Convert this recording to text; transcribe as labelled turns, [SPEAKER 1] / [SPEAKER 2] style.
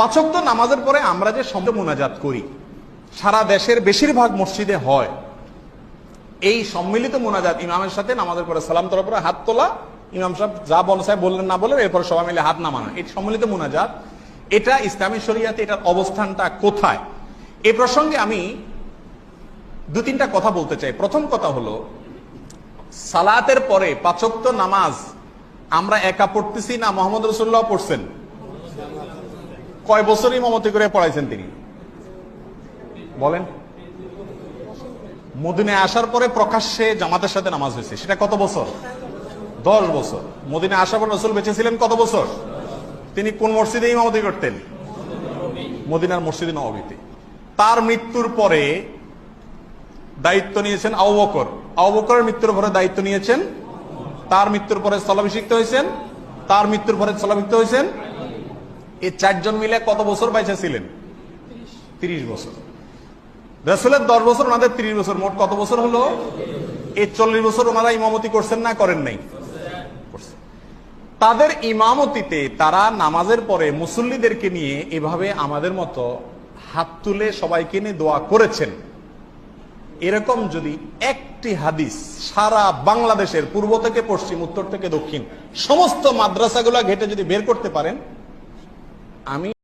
[SPEAKER 1] পাঁচ ওয়াক্ত নামাজের পরে আমরা যে শব্দ মোনাজাত করি, সারা দেশের বেশিরভাগ মসজিদে হয়। এই সম্মিলিত মোনাজাত ইমামের সাথে নামাজের পরে সালাম তোলার পরে হাত তোলা, ইমাম সাহেব যা বলেন সাহেব বললেন না বলেন, এরপর সবাই মিলে হাত নামানো, এই সম্মিলিত মোনাজাত, এটা ইসলামী শরিয়াতে এটার অবস্থানটা কোথায়? এই প্রসঙ্গে আমি দু তিনটা কথা বলতে চাই। প্রথম কথা হলো, সালাতের পরে পাঁচ ওয়াক্ত নামাজ আমরা একা পড়তেছি না মুহাম্মদ রাসূলুল্লাহ পড়ছেন? কয় বছর ইমামতি করে পড়াইছেন তিনি বলেন? মদিনায় আসার পরে প্রকাশ্যে জামাতের সাথে নামাজ হয়েছে, সেটা কত বছর? 10 বছর। মদিনায় আসার পর রাসূল বেঁচে ছিলেন কত বছর? তিনি কোন মসজিদে ইমামতি করতেন? মদিনার মসজিদে নববীতে। তার মৃত্যুর পরে দায়িত্ব নিয়েছেন আবু বকর, আবু বকরের মৃত্যুর পরে দায়িত্ব নিয়েছেন, তার মৃত্যুর পরে স্থলাভিষিক্ত হয়েছেন, তার মৃত্যুর পরে স্থলাভিষিক্ত হয়েছেন। এই চারজন মিলে কত বছর বাইচা ছিলেন? 30 বছর। রাসূলের 10 বছর, ওনাদের 30 বছর, মোট কত বছর হলো? এই 40 বছর ওনারা ইমামতি করছেন না করেন নাই? তাদের ইমামতিতে তারা নামাজের পরে মুসল্লিদেরকে নিয়ে এভাবে আমাদের মতো হাত তুলে সবাইকে নিয়ে দোয়া করেছেন। এরকম যদি একটি হাদিস সারা বাংলাদেশের পূর্ব থেকে পশ্চিম, উত্তর থেকে দক্ষিণ সমস্ত মাদ্রাসাগুলা ঘেটে যদি বের করতে পারেন, আমি